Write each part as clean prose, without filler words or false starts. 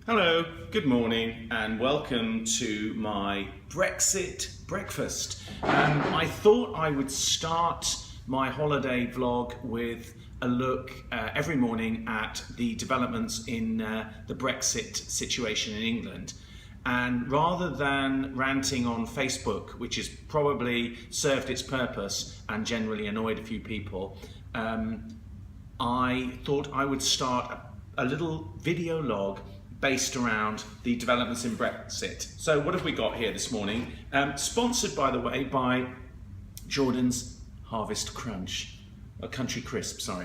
Hello, good morning, and welcome to my Brexit breakfast. I thought I would start my holiday vlog with a look every morning at the developments in the Brexit situation in England. And rather than ranting on Facebook, which has probably served its purpose and generally annoyed a few people, I thought I would start a little video log based around the developments in Brexit. So what have we got here this morning? Sponsored, by the way, by Jordan's Harvest Crunch, a Country Crisp, sorry.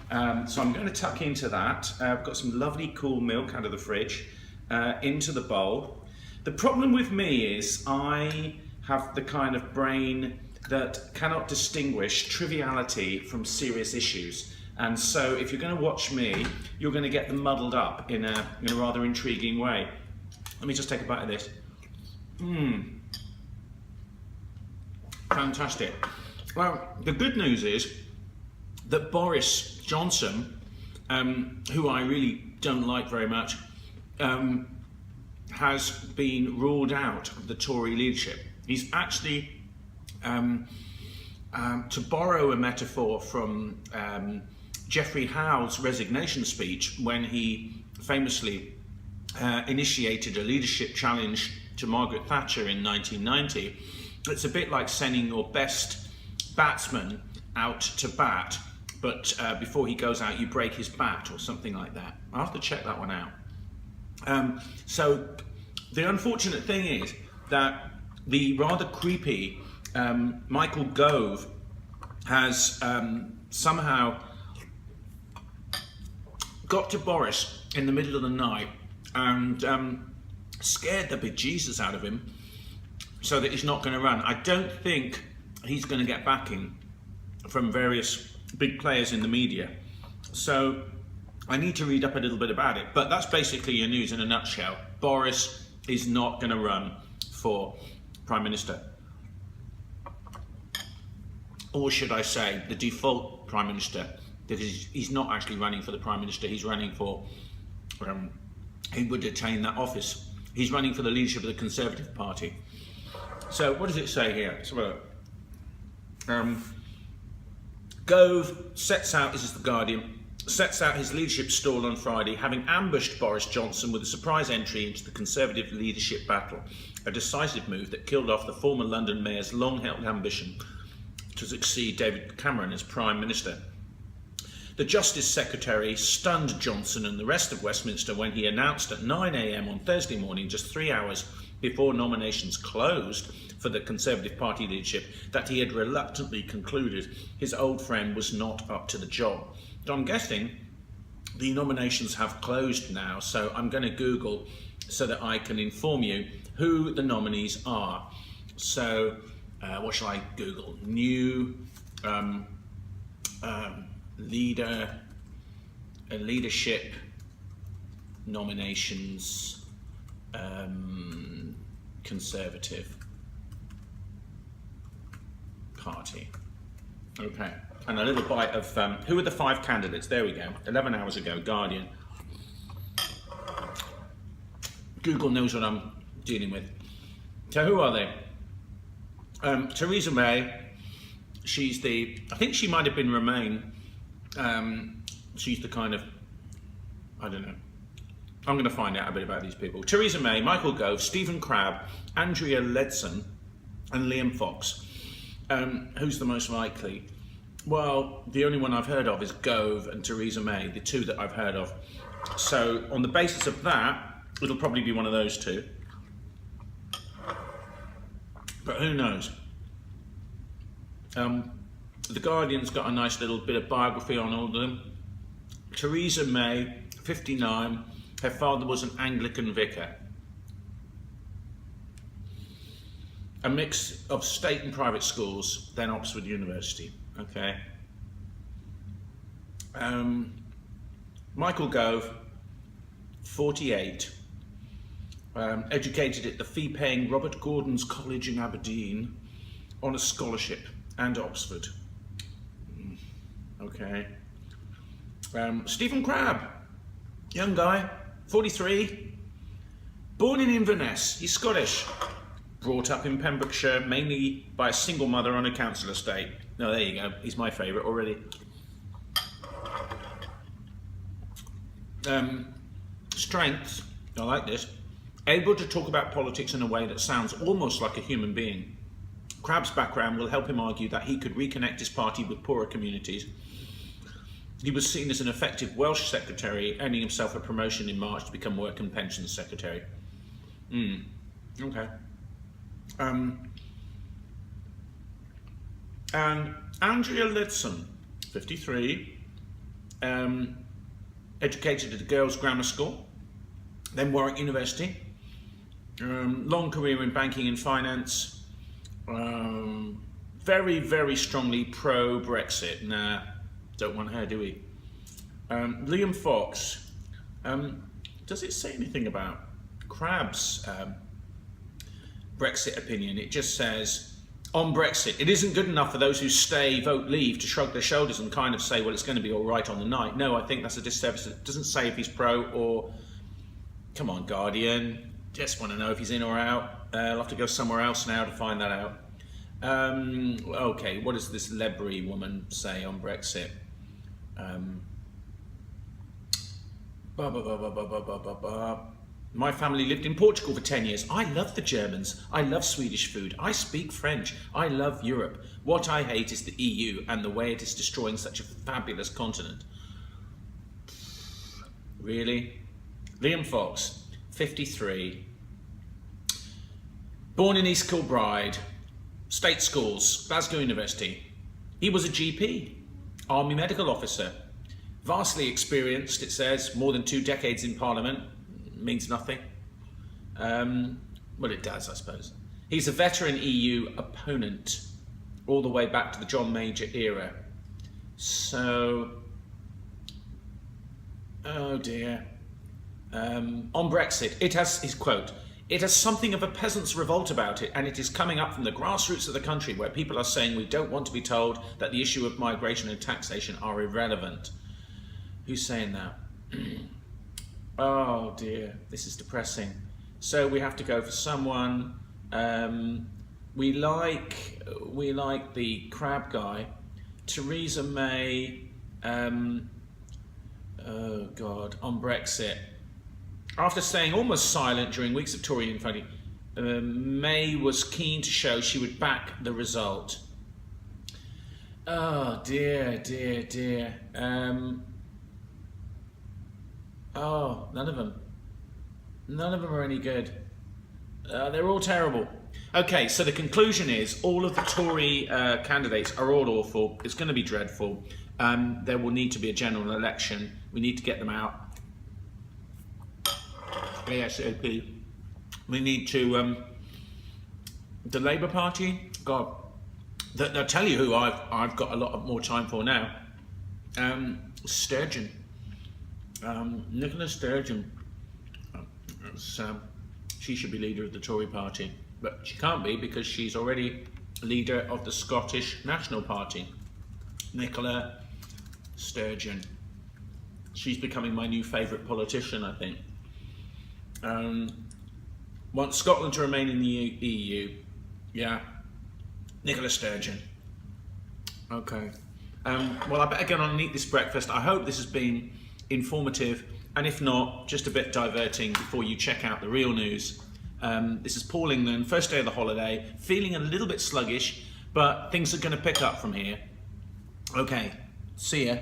So I'm going to tuck into that. I've got some lovely cool milk out of the fridge into the bowl. The problem with me is I have the kind of brain that cannot distinguish triviality from serious issues. And so if you're going to watch me, you're going to get them muddled up in a rather intriguing way. Let me just take a bite of this. Fantastic. Well, the good news is that Boris Johnson, who I really don't like very much, has been ruled out of the Tory leadership. He's actually, to borrow a metaphor from Geoffrey Howe's resignation speech, when he famously initiated a leadership challenge to Margaret Thatcher in 1990, it's a bit like sending your best batsman out to bat, but before he goes out you break his bat or something like that. I'll have to check that one out. So the unfortunate thing is that the rather creepy Michael Gove has somehow got to Boris in the middle of the night and scared the bejesus out of him so that he's not going to run. I don't think he's going to get backing from various big players in the media. So I need to read up a little bit about it, but that's basically your news in a nutshell. Boris is not going to run for Prime Minister. Or should I say, the default Prime Minister, that he's not actually running for the Prime Minister, he's running for, he would attain that office. He's running for the leadership of the Conservative Party. So what does it say here? Let's have a look. Gove sets out, this is the Guardian, sets out his leadership stall on Friday, having ambushed Boris Johnson with a surprise entry into the Conservative leadership battle, a decisive move that killed off the former London mayor's long-held ambition to succeed David Cameron as Prime Minister. The Justice Secretary stunned Johnson and the rest of Westminster when he announced at 9 a.m. on Thursday morning, just 3 hours before nominations closed for the Conservative Party leadership, that he had reluctantly concluded his old friend was not up to the job. So I'm guessing the nominations have closed now, so I'm going to Google so that I can inform you who the nominees are. So what shall I Google? New leadership nominations, Conservative Party. Okay, and a little bite of who are the 5 candidates? There we go. 11 hours ago, Guardian. Google knows what I'm dealing with. So who are they? Theresa May. She's the, I think she might have been Remain. She's the kind of, I don't know. I'm going to find out a bit about these people. Theresa May, Michael Gove, Stephen Crabb, Andrea Leadsom, and Liam Fox. Who's the most likely? Well, the only one I've heard of is Gove and Theresa May, the two that I've heard of. So on the basis of that, it'll probably be one of those two. But who knows? The Guardian's got a nice little bit of biography on all of them. Theresa May, 59, her father was an Anglican vicar. A mix of state and private schools, then Oxford University. Okay. Michael Gove, 48, educated at the fee-paying Robert Gordon's College in Aberdeen on a scholarship, and Oxford. Okay. Stephen Crabb, young guy, 43, Born in Inverness, he's Scottish. Brought up in Pembrokeshire, mainly by a single mother on a council estate. No, there you go. He's my favourite already. Strengths, I like this. Able to talk about politics in a way that sounds almost like a human being. Crabb's background will help him argue that he could reconnect his party with poorer communities. He was seen as an effective Welsh secretary, earning himself a promotion in March to become Work and Pensions Secretary. Okay. And Andrea Lidson, 53, educated at a girls' grammar school, then Warwick University, long career in banking and finance, very, very strongly pro-Brexit. Nah, don't want her, do we? Liam Fox, does it say anything about Crabb's Brexit opinion? It just says, on Brexit, it isn't good enough for those who stay, vote leave, to shrug their shoulders and kind of say, well, it's going to be all right on the night. No, I think that's a disservice. It doesn't say if he's pro or... Come on, Guardian. Just want to know if he's in or out. I'll have to go somewhere else now to find that out. Okay, what does this Lebry woman say on Brexit? My family lived in Portugal for 10 years. I love the Germans. I love Swedish food. I speak French. I love Europe. What I hate is the EU and the way it is destroying such a fabulous continent. Really? Liam Fox, 53. Born in East Kilbride, state schools, Glasgow University. He was a GP, army medical officer. Vastly experienced, it says, more than 2 decades in Parliament. Means nothing. Well, it does, I suppose. He's a veteran EU opponent all the way back to the John Major era. So, oh dear. On Brexit, it has, his quote, it has something of a peasant's revolt about it, and it is coming up from the grassroots of the country where people are saying we don't want to be told that the issue of migration and taxation are irrelevant. Who's saying that? Oh dear, this is depressing. So we have to go for someone. We like the Crabb guy, Theresa May. Oh God, on Brexit. After staying almost silent during weeks of Tory infighting, May was keen to show she would back the result. Oh dear, dear, dear. Oh, none of them. None of them are any good. They're all terrible. Okay, so the conclusion is all of the Tory candidates are all awful. It's going to be dreadful. There will need to be a general election. We need to get them out ASAP. We need to... the Labour Party, God, they'll tell you who I've got a lot more time for now. Sturgeon. Nicola Sturgeon. She should be leader of the Tory party, but she can't be because she's already leader of the Scottish National Party. Nicola Sturgeon. She's becoming my new favourite politician, I think. Want Scotland to remain in the EU. Yeah. Nicola Sturgeon. Okay. Well, I better get on and eat this breakfast. I hope this has been informative, and if not, just a bit diverting before you check out the real news. This is Paul England, first day of the holiday, feeling a little bit sluggish, but things are going to pick up from here. Okay, see ya.